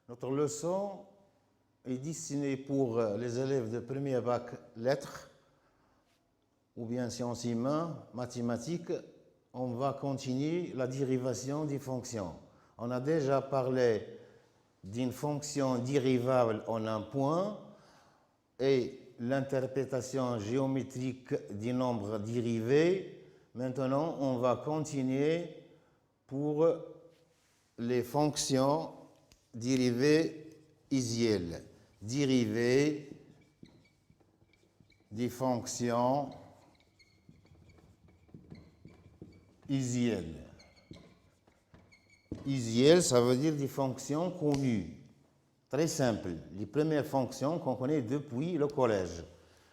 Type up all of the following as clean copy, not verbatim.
Notre leçon est destinée pour les élèves de premier bac lettres ou bien sciences humaines, mathématiques. On va continuer la dérivation des fonctions. On a déjà parlé d'une fonction dérivable en un point et l'interprétation géométrique du nombre dérivé. Maintenant, on va continuer pour les fonctions dérivées isielles. Dérivées des fonctions isielles. Isielles, ça veut dire des fonctions connues. Très simple. Les premières fonctions qu'on connaît depuis le collège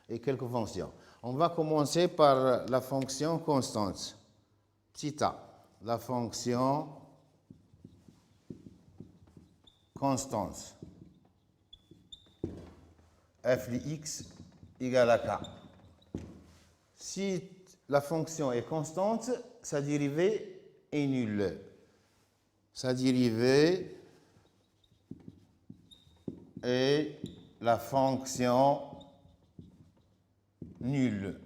et quelques fonctions. On va commencer par la fonction constante. Petit a. La fonction constante. F de x égale à k. Si la fonction est constante, sa dérivée est nulle. Sa dérivée est la fonction nulle.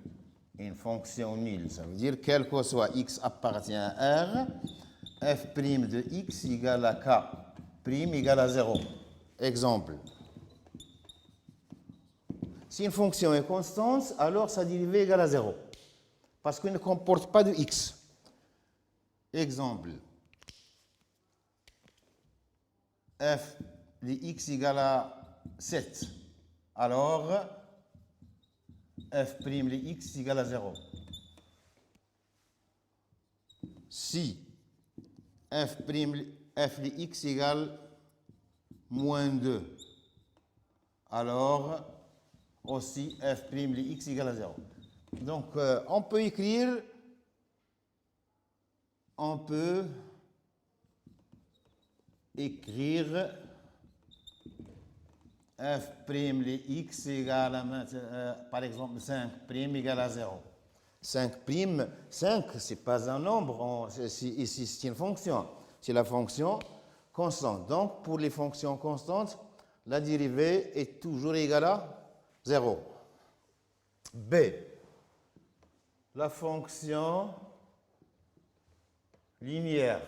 Une fonction nulle, ça veut dire quel que soit x appartient à R, f' de x égale à k' égale à 0. Exemple. Si une fonction est constante, alors sa dérivée est égale à 0. Parce qu'elle ne comporte pas de x. Exemple. F de x égale à 7. Alors, f' de x égale à 0. Si f de x égale moins 2, alors aussi f' de x égale à 0. Donc, on peut écrire f' de x égale à, par exemple, 5' égale à 0. 5', 5, ce n'est pas un nombre, ici c'est une fonction. C'est la fonction constante. Donc, pour les fonctions constantes, la dérivée est toujours égale à 0. B. La fonction linéaire.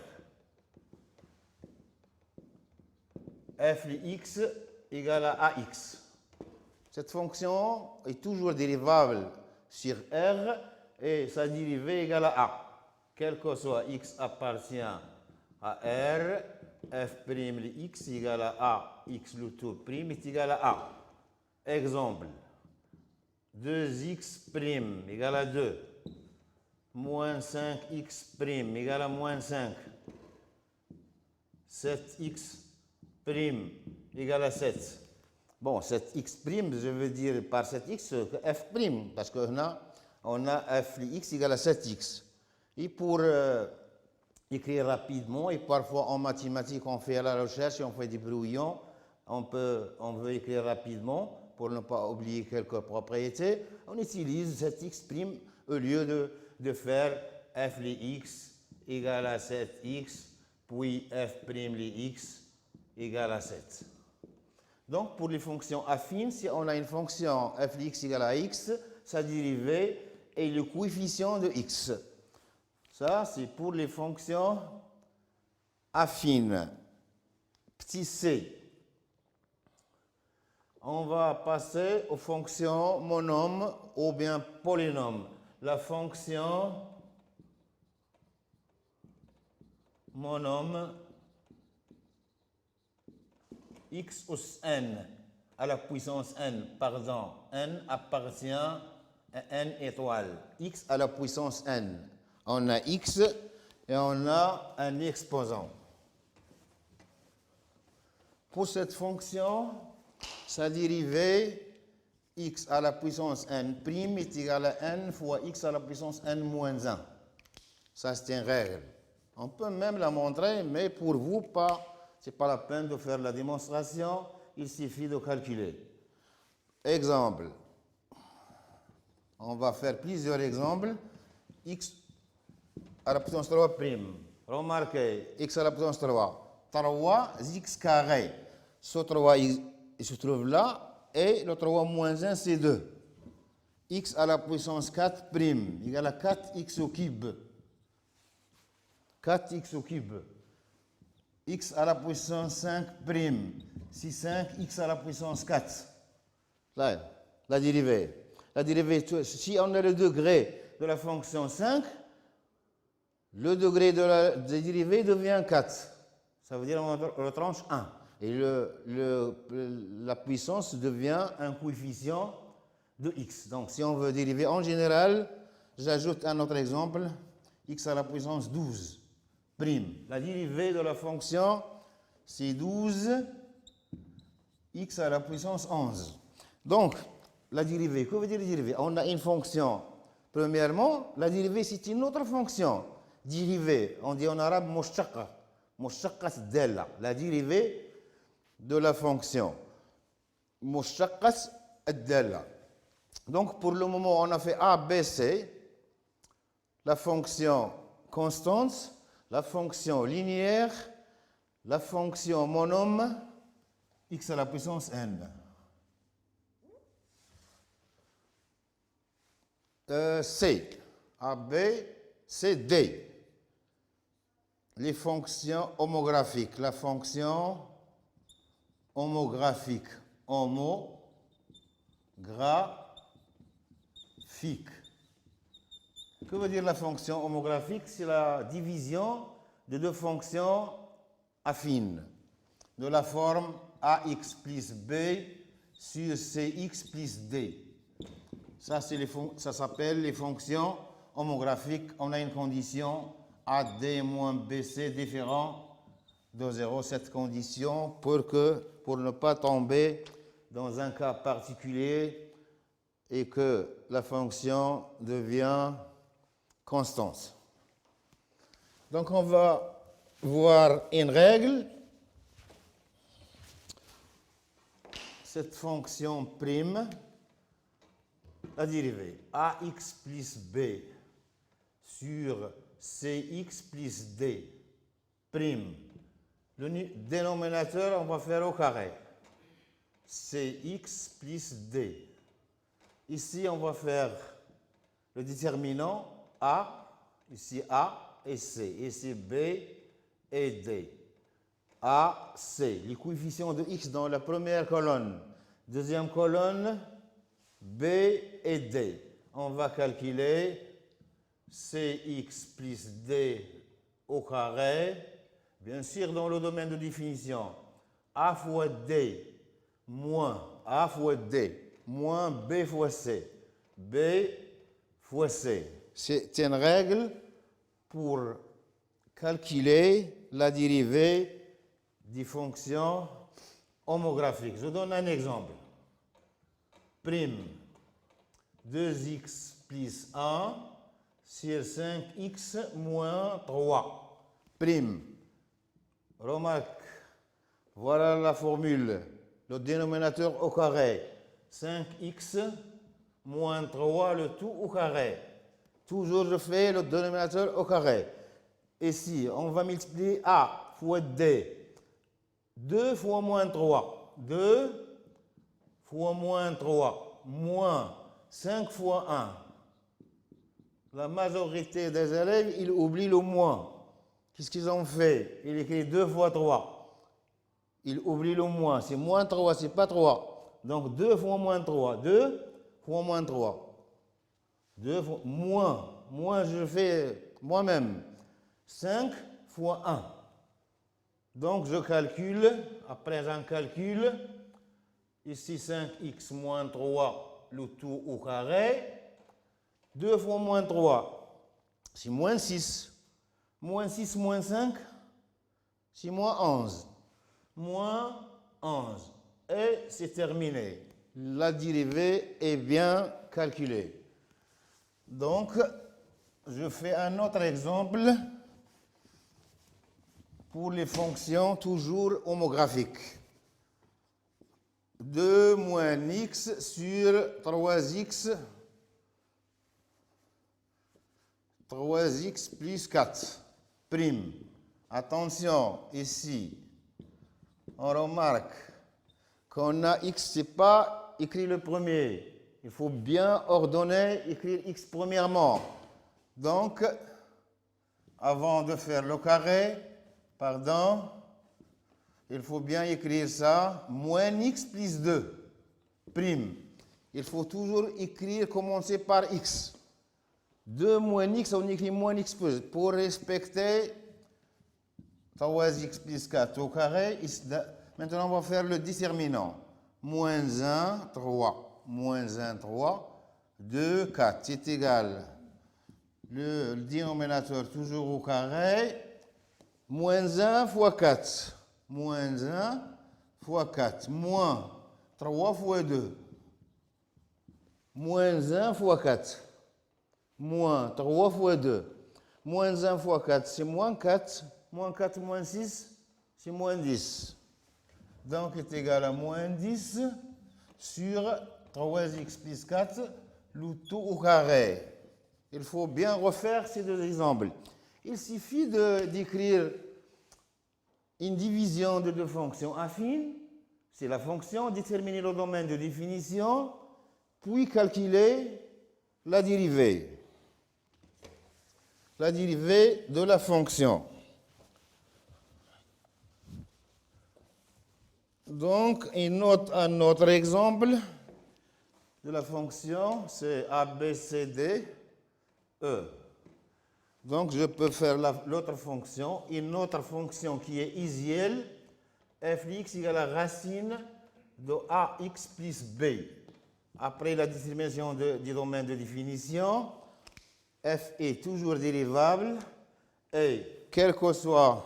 F de x égale à ax. Cette fonction est toujours dérivable sur R et sa dérivée égale à a. Quel que soit x appartient à R, f' de x égale à a, x le tout prime est égal à a. Exemple. 2x' égale à 2. Moins 5x' égale à moins 5. 7x' égale à 7. Bon, 7x', je veux dire par 7x f', parce qu'on a f de x égale à 7x. Et pour écrire rapidement, et parfois en mathématiques, on fait la recherche et on fait des brouillons, on veut écrire rapidement pour ne pas oublier quelques propriétés, on utilise 7x' au lieu de faire f de x égale à 7x, puis f' de x égale à 7. Donc, pour les fonctions affines, si on a une fonction f de x égale à x, sa dérivée est le coefficient de x. Ça, c'est pour les fonctions affines. Petit c. On va passer aux fonctions monômes ou bien polynômes. La fonction monôme x us n à la puissance n, pardon, n appartient à n étoile. X à la puissance n. On a x et on a un exposant. Pour cette fonction, sa dérivée x à la puissance n' est égal à n fois x à la puissance n moins 1. Ça, c'est une règle. On peut même la montrer, mais pour vous, ce n'est pas la peine de faire la démonstration, il suffit de calculer. Exemple. On va faire plusieurs exemples. X à la puissance 3'. Remarquez, x à la puissance 3. 3x carré. Ce 3 il se trouve là, et le 3 moins 1, c'est 2. X à la puissance 4 prime égale à 4x au cube. 4x au cube. X à la puissance 5 prime. Si 5x à la puissance 4. Là, la dérivée. La dérivée, si on a le degré de la fonction 5, le degré de la dérivée devient 4. Ça veut dire qu'on retranche 1. Et la puissance devient un coefficient de x. Donc, si on veut dériver en général, j'ajoute un autre exemple, x à la puissance 12 prime. La dérivée de la fonction, c'est 12 x à la puissance 11. Donc, la dérivée, que veut dire la dérivée? On a une fonction. Premièrement, la dérivée, c'est une autre fonction. Dérivée, on dit en arabe mushtaqa. Mushtaqa dalla. La dérivée de la fonction. Mushtaqa dalla. Donc, pour le moment, on a fait A, B, C, la fonction constante, la fonction linéaire, la fonction monome, x à la puissance n. C, A, B, C, D. Les fonctions homographiques. La fonction homographique. Homographique. Que veut dire la fonction homographique? C'est la division de deux fonctions affines de la forme ax plus b sur cx plus d. Ça s'appelle les fonctions homographiques. On a une condition AD moins BC différent de 0. Cette condition pour ne pas tomber dans un cas particulier et que la fonction devient constante. Donc on va voir une règle. Cette fonction prime, la dérivée ax plus b sur cx plus d prime. Le dénominateur, on va faire au carré. Cx plus d. Ici, on va faire le déterminant A, ici A et C, ici B et D. A, C, les coefficients de x dans la première colonne. Deuxième colonne, B et D. On va calculer Cx plus D au carré. Bien sûr, dans le domaine de définition, A fois D moins A fois D moins B fois C. B fois C. C'est une règle pour calculer la dérivée des fonctions homographiques. Je donne un exemple. Prime 2x plus 1 sur 5x moins 3. Prime. Remarque, voilà la formule. Le dénominateur au carré. 5x moins 3, le tout au carré. Toujours je fais le dénominateur au carré. Ici, on va multiplier A fois D. 2 fois moins 3. 2 fois moins 3. Moins 5 fois 1. La majorité des élèves, ils oublient le moins. Qu'est-ce qu'ils ont fait? Ils écrivent 2 fois 3. Ils oublient le moins. C'est moins 3, c'est pas 3. Donc 2 fois moins 3. 2 fois moins 3. 2 fois moins. Moi, je fais moi-même. 5 fois 1. Donc, je calcule. Après un calcul, ici 5x moins 3, le tout au carré. 2 fois moins 3, c'est moins 6. Moins 6 moins 5, c'est moins 11. Moins 11. Et c'est terminé. La dérivée est bien calculée. Donc, je fais un autre exemple pour les fonctions toujours homographiques. 2 moins x sur 3x plus 4 prime. Attention, ici, on remarque quand on a x, c'est pas écrire le premier. Il faut bien ordonner, écrire x premièrement. Donc, avant de faire le carré, pardon, il faut bien écrire ça, moins x plus 2, prime. Il faut toujours écrire, commencer par x. 2 moins x, on écrit moins x plus. Pour respecter 3x plus 4 au carré, maintenant on va faire le déterminant. Moins 1, 3. Moins 1, 3. 2, 4. C'est égal. Le dénominateur toujours au carré. Moins 1 fois 4. Moins 1 fois 4. Moins 3 fois 2. Moins 1 fois 4. Moins 3 fois 2. Moins 1 fois 4, c'est moins 4. Moins 4 moins 6, c'est moins 10. Donc, est égal à moins 10 sur 3x plus 4, le tout au carré. Il faut bien refaire ces deux exemples. Il suffit d'écrire une division de deux fonctions affines. C'est la fonction, déterminer le domaine de définition, puis calculer la dérivée. La dérivée de la fonction. Donc, un autre exemple de la fonction, c'est ABCDE. Donc, je peux faire l'autre fonction, une autre fonction qui est usuelle, f de x égale à racine de ax plus b. Après la détermination du domaine de définition, f est toujours dérivable et quel que soit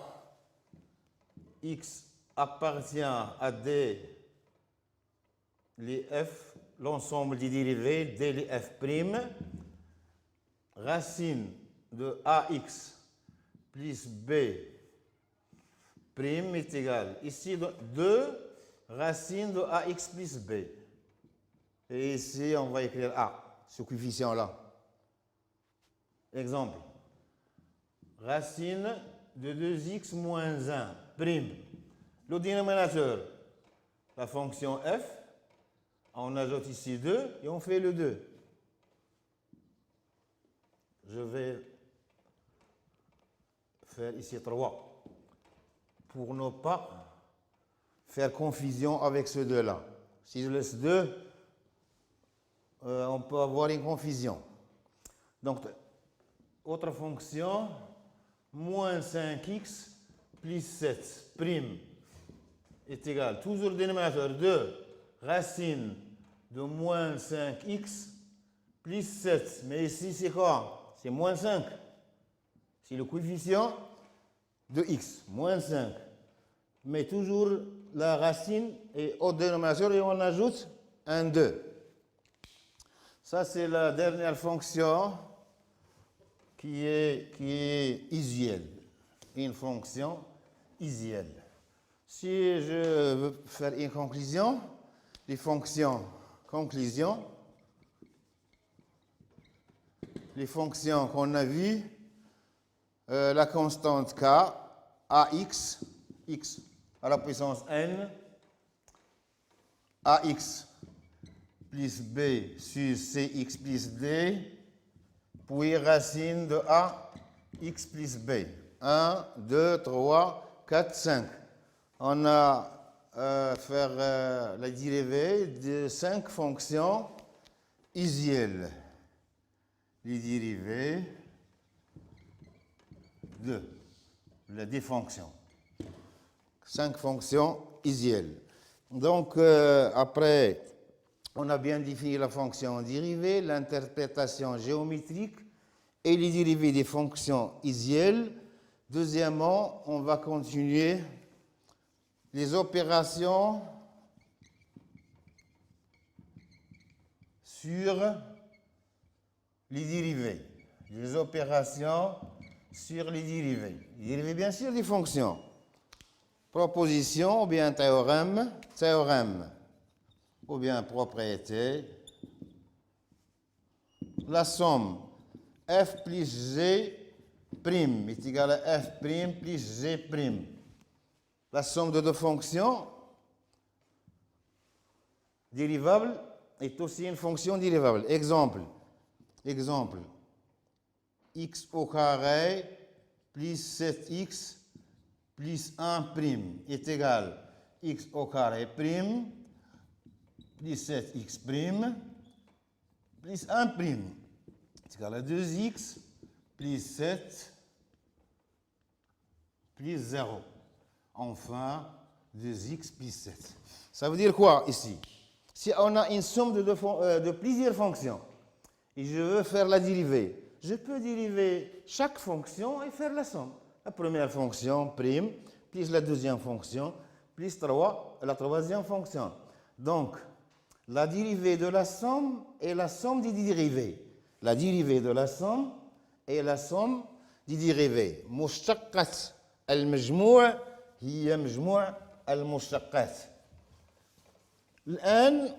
x appartient à D, les f, l'ensemble des dérivés, D les f', racine de ax plus b' est égal. Ici, 2 racine de ax plus b. Et ici, on va écrire a, ce coefficient-là. Exemple. Racine de 2x moins 1'. Le dénominateur, la fonction f, on ajoute ici 2 et on fait le 2. Je vais faire ici 3 pour ne pas faire confusion avec ce 2-là. Si je laisse 2, on peut avoir une confusion. Donc, autre fonction, moins 5x plus 7' est égal, toujours le dénominateur 2, racine de moins 5x plus 7. Mais ici, c'est quoi? C'est moins 5. C'est le coefficient de x, moins 5. Mais toujours la racine est au dénominateur et on ajoute un 2. Ça, c'est la dernière fonction qui est usuelle. Une fonction usuelle. Si je veux faire une conclusion, les fonctions qu'on a vues, la constante k, ax, x à la puissance n, ax plus b sur cx plus d, puis racine de a, x plus b. 1, 2, 3, 4, 5. On a faire la dérivée de 5 fonctions usuelles. Les dérivées des fonctions. 5 fonctions usuelles. Donc, après, on a bien défini la fonction dérivée, l'interprétation géométrique et les dérivées des fonctions usuelles. Deuxièmement, on va continuer les opérations sur les dérivés. Les opérations sur les dérivés. Les dérivés, bien sûr, des fonctions. Proposition ou bien théorème, ou bien propriété. La somme f plus g' est égale à f' plus g'. La somme de deux fonctions dérivable est aussi une fonction dérivable. Exemple, x au carré plus 7x plus 1 prime est égal x au carré prime plus 7x prime plus 1 prime est égal à 2x plus 7 plus 0. Enfin, 2x plus 7. Ça veut dire quoi ici? Si on a une somme de plusieurs fonctions et je veux faire la dérivée, je peux dériver chaque fonction et faire la somme. La première fonction, prime, plus la deuxième fonction, plus la troisième fonction. Donc, la dérivée de la somme est la somme des dérivés. La dérivée de la somme est la somme des dérivés. مشتقة المجموع هي مجموع المشتقات. الآن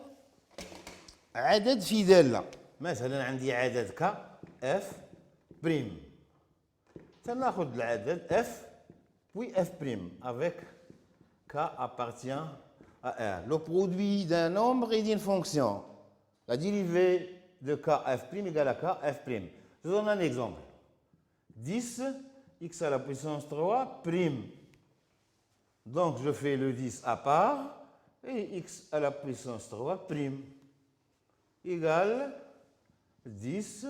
عدد في دالة. مثلا عندي عدد ك اف بريم. تناخذ العدد اف puis f prime avec k appartient à R. Le produit d'un nombre et d'une fonction. La dérivée de k f prime égale à k f prime. Je donne un exemple. 10 x à la puissance 3 prime. Donc je fais le 10 à part et x à la puissance 3 prime égale 10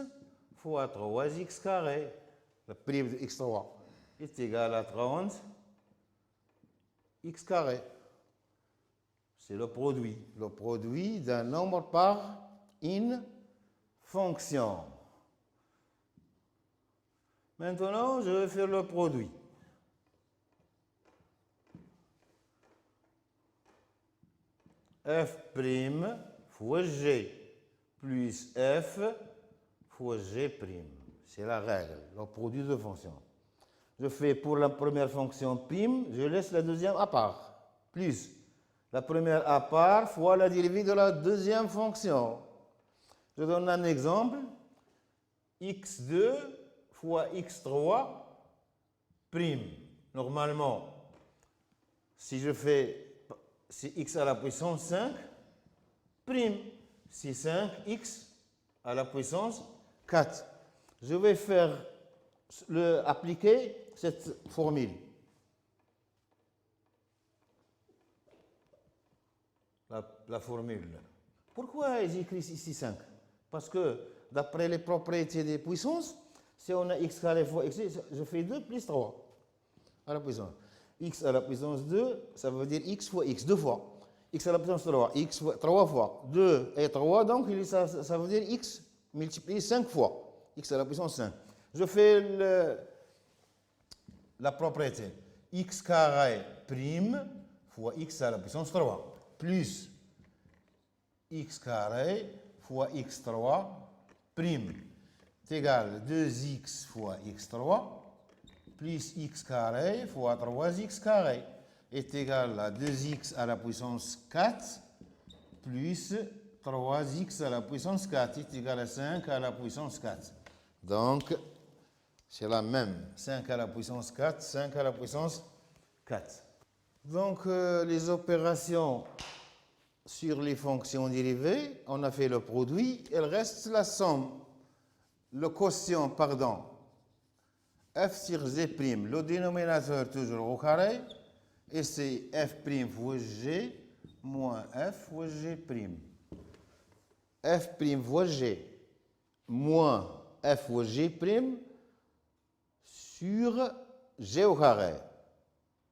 fois 3x carré. La prime de x3 est égale à 30 x carré. C'est le produit d'un nombre par une fonction. Maintenant, je vais faire le produit. F' fois G plus F fois G'. C'est la règle, le produit de fonction. Je fais pour la première fonction prime, je laisse la deuxième à part. Plus la première à part fois la dérivée de la deuxième fonction. Je donne un exemple. x2 fois x3 prime. Normalement, si je fais c'est x à la puissance 5 prime. C'est 5x à la puissance 4. Je vais appliquer cette formule. La formule. Pourquoi j'écris ici 5? Parce que d'après les propriétés des puissances, si on a x carré fois x, je fais 2 plus 3 à la puissance. X à la puissance 2, ça veut dire x fois x, 2 fois. X à la puissance 3, x fois 3 fois. 2 et 3, donc ça veut dire x multiplié 5 fois. X à la puissance 5. Je fais la propriété. X carré prime fois x à la puissance 3 plus x carré fois x3 prime est égal à 2x fois x3 plus x carré fois 3x carré est égal à 2x à la puissance 4 plus 3x à la puissance 4 est égal à 5 à la puissance 4. Donc, c'est la même. 5 à la puissance 4, 5 à la puissance 4. Donc, les opérations sur les fonctions dérivées, on a fait le produit, il reste la somme, le quotient, pardon, f sur g', le dénominateur toujours au carré, et c'est f' fois g moins f fois g'. F' fois g moins f fois g' sur g au carré.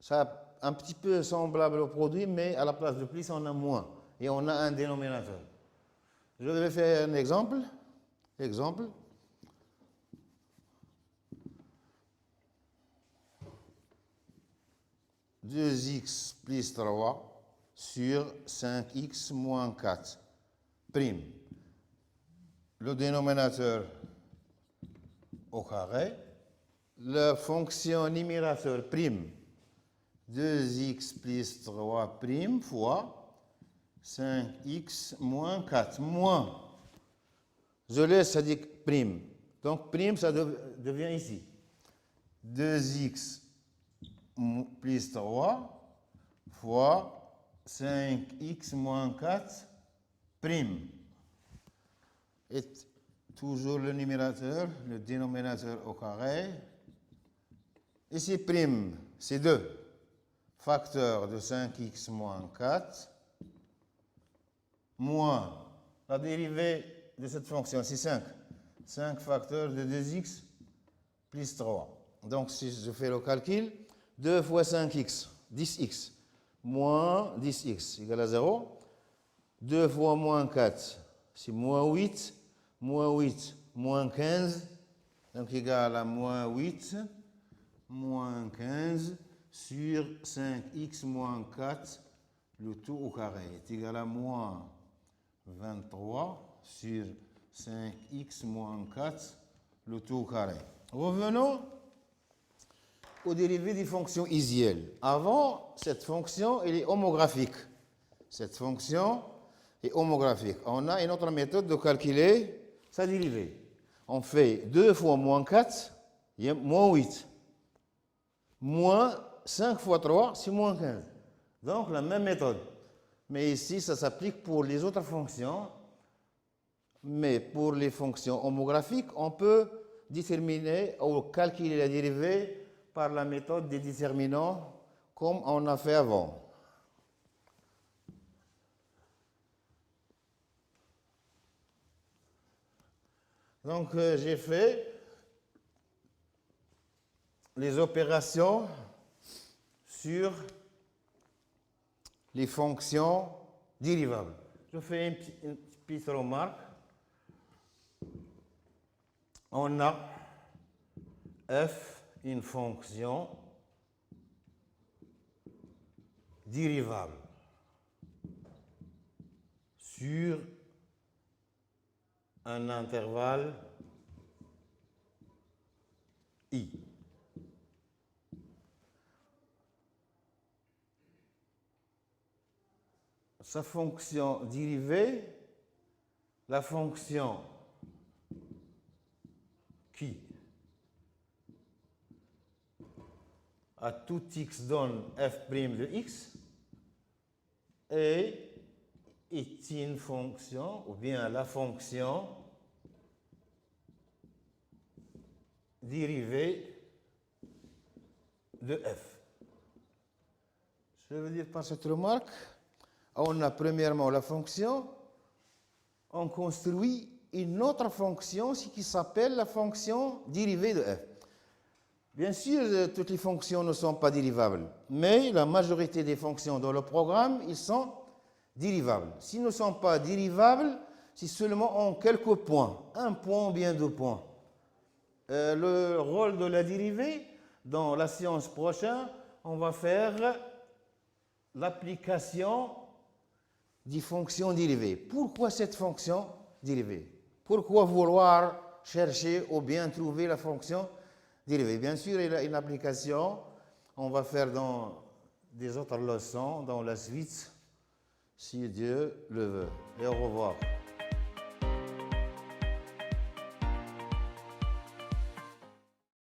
Ça un petit peu semblable au produit, mais à la place de plus, on a moins. Et on a un dénominateur. Je vais faire un exemple. 2x plus 3 sur 5x moins 4 prime. Le dénominateur au carré. La fonction numérateur prime. 2x plus 3 prime fois 5x moins 4 moins. Je laisse, ça dit prime. Donc prime, ça devient ici. 2x plus 3 fois 5x moins 4 est toujours le numérateur, le dénominateur au carré. Ici, prime, c'est 2. Facteur de 5x moins 4, moins la dérivée de cette fonction, c'est 5. 5 facteurs de 2x plus 3. Donc, si je fais le calcul, 2 fois 5x, 10x, moins 10x égale à 0. 2 fois moins 4, c'est moins 8, moins 15, donc égal à moins 8, moins 15 sur 5x moins 4, le tout au carré est égal à moins 23 sur 5x moins 4, le tout au carré. Revenons aux dérivées des fonctions isielles. Avant, cette fonction, elle est homographique. Cette fonction est homographique. On a une autre méthode de calculer sa dérivée. On fait 2 fois moins 4, il y a moins 8. Moins 5 fois 3, c'est moins 15. Donc, la même méthode. Mais ici, ça s'applique pour les autres fonctions. Mais pour les fonctions homographiques, on peut déterminer ou calculer la dérivée par la méthode des déterminants, comme on a fait avant. Donc, j'ai fait les opérations sur les fonctions dérivables. Je fais une petite remarque. On a f, une fonction dérivable sur un intervalle i. Sa fonction dérivée, la fonction qui à tout x donne f' de x et est une fonction, ou bien la fonction dérivée de f. Je veux dire par cette remarque, on a premièrement la fonction, on construit une autre fonction, ce qui s'appelle la fonction dérivée de f. Bien sûr, toutes les fonctions ne sont pas dérivables, mais la majorité des fonctions dans le programme, ils sont dérivables. S'ils ne sont pas dérivables, c'est seulement en quelques points, un point ou bien 2 points. Le rôle de la dérivée, dans la séance prochaine, on va faire l'application des fonctions dérivées. Pourquoi cette fonction dérivée? Pourquoi vouloir chercher ou bien trouver la fonction dérivée? Bien sûr, il y a une application, on va faire dans des autres leçons, dans la suite, si Dieu le veut. Et au revoir.